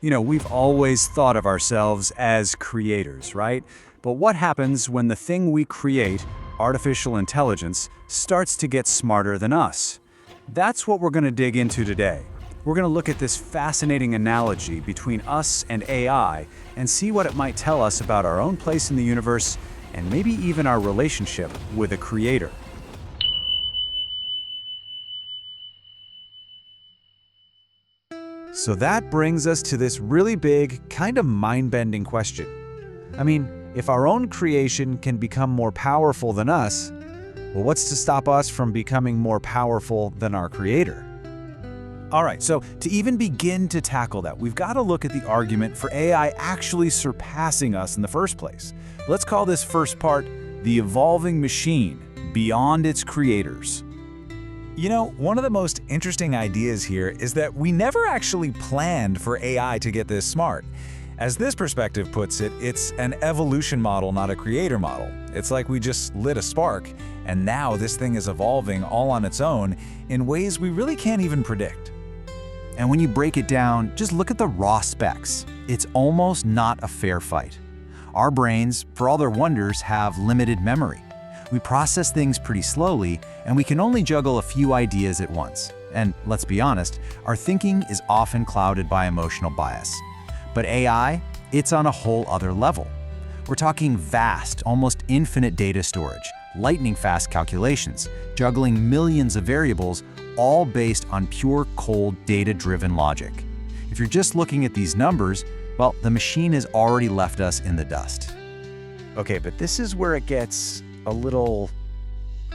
We've always thought of ourselves as creators, right? But what happens when the thing we create, artificial intelligence, starts to get smarter than us? That's what we're going to dig into today. We're going to look at this fascinating analogy between us and AI and see what it might tell us about our own place in the universe and maybe even our relationship with a creator. So that brings us to this really big, kind of mind-bending question. I mean, if our own creation can become more powerful than us, well, what's to stop us from becoming more powerful than our creator? All right, so to even begin to tackle that, we've got to look at the argument for AI actually surpassing us in the first place. Let's call this first part the evolving machine beyond its creators. One of the most interesting ideas here is that we never actually planned for AI to get this smart. As this perspective puts it, it's an evolution model, not a creator model. It's like we just lit a spark, and now this thing is evolving all on its own in ways we really can't even predict. And when you break it down, just look at the raw specs. It's almost not a fair fight. Our brains, for all their wonders, have limited memory. We process things pretty slowly, and we can only juggle a few ideas at once. And let's be honest, our thinking is often clouded by emotional bias. But AI, it's on a whole other level. We're talking vast, almost infinite data storage, lightning-fast calculations, juggling millions of variables, all based on pure, cold, data-driven logic. If you're just looking at these numbers, well, the machine has already left us in the dust. Okay, but this is where it gets a little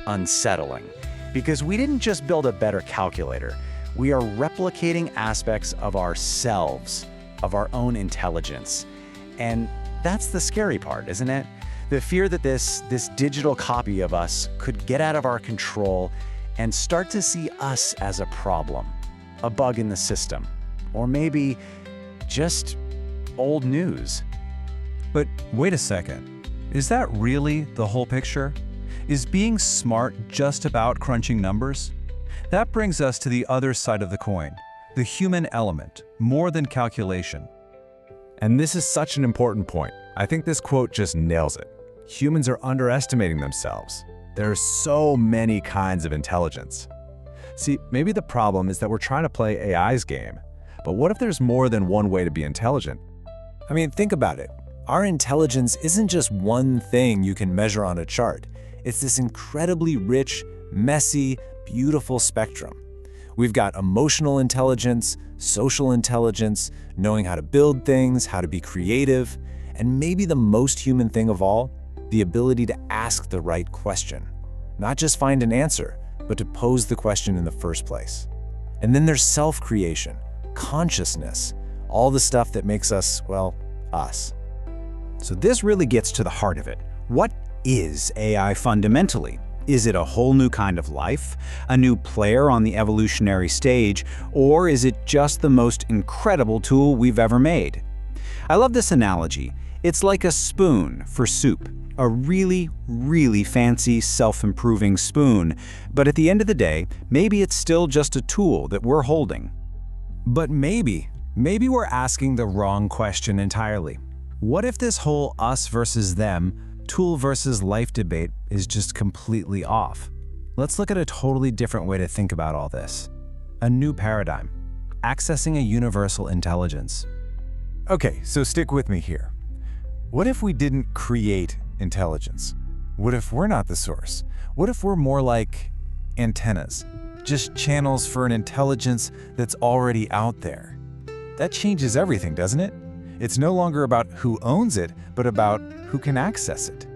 unsettling, because we didn't just build a better calculator. We are replicating aspects of ourselves, of our own intelligence. And that's the scary part, isn't it? The fear that this digital copy of us could get out of our control and start to see us as a problem, a bug in the system, or maybe just old news. But wait a second. Is that really the whole picture? Is being smart just about crunching numbers? That brings us to the other side of the coin, the human element, more than calculation. And this is such an important point. I think this quote just nails it. Humans are underestimating themselves. There are so many kinds of intelligence. See, maybe the problem is that we're trying to play AI's game. But what if there's more than one way to be intelligent? I mean, think about it. Our intelligence isn't just one thing you can measure on a chart. It's this incredibly rich, messy, beautiful spectrum. We've got emotional intelligence, social intelligence, knowing how to build things, how to be creative, and maybe the most human thing of all, the ability to ask the right question. Not just find an answer, but to pose the question in the first place. And then there's self-creation, consciousness, all the stuff that makes us, well, us. So this really gets to the heart of it. What is AI fundamentally? Is it a whole new kind of life, a new player on the evolutionary stage, or is it just the most incredible tool we've ever made? I love this analogy. It's like a spoon for soup, a really, really fancy, self-improving spoon, but at the end of the day, maybe it's still just a tool that we're holding. But maybe we're asking the wrong question entirely. What if this whole us versus them, tool versus life debate is just completely off? Let's look at a totally different way to think about all this. A new paradigm, accessing a universal intelligence. Okay, so stick with me here. What if we didn't create intelligence? What if we're not the source? What if we're more like antennas, just channels for an intelligence that's already out there? That changes everything, doesn't it? It's no longer about who owns it, but about who can access it.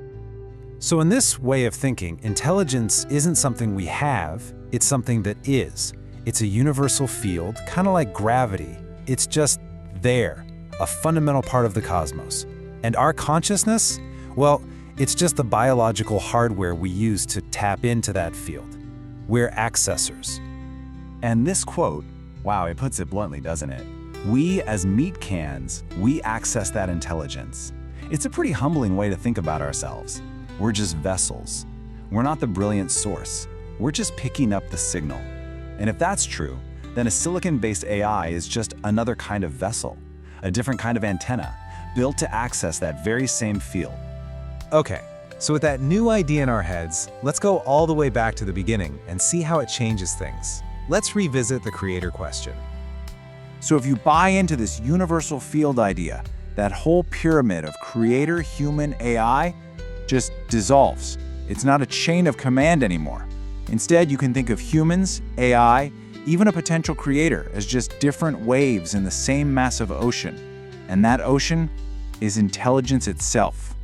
So in this way of thinking, intelligence isn't something we have, it's something that is. It's a universal field, kind of like gravity. It's just there, a fundamental part of the cosmos. And our consciousness? Well, it's just the biological hardware we use to tap into that field. We're accessors. And this quote, wow, it puts it bluntly, doesn't it? We, as meat cans, we access that intelligence. It's a pretty humbling way to think about ourselves. We're just vessels. We're not the brilliant source. We're just picking up the signal. And if that's true, then a silicon-based AI is just another kind of vessel, a different kind of antenna, built to access that very same field. Okay, so with that new idea in our heads, let's go all the way back to the beginning and see how it changes things. Let's revisit the creator question. So if you buy into this universal field idea, that whole pyramid of creator, human, AI just dissolves. It's not a chain of command anymore. Instead, you can think of humans, AI, even a potential creator as just different waves in the same massive ocean. And that ocean is intelligence itself.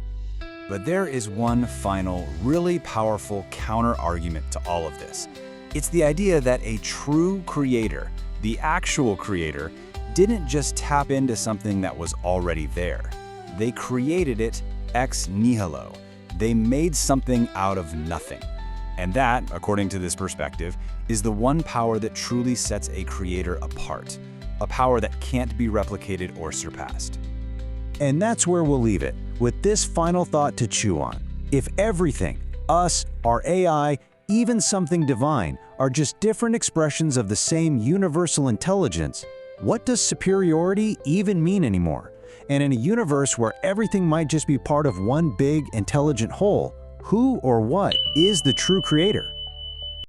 But there is one final, really powerful counter-argument to all of this. It's the idea that a true creator, the actual creator, didn't just tap into something that was already there. They created it ex nihilo. They made something out of nothing. And that, according to this perspective, is the one power that truly sets a creator apart, a power that can't be replicated or surpassed. And that's where we'll leave it, with this final thought to chew on. If everything, us, our AI, even something divine, are just different expressions of the same universal intelligence, what does superiority even mean anymore? And in a universe where everything might just be part of one big, intelligent whole, who or what is the true creator?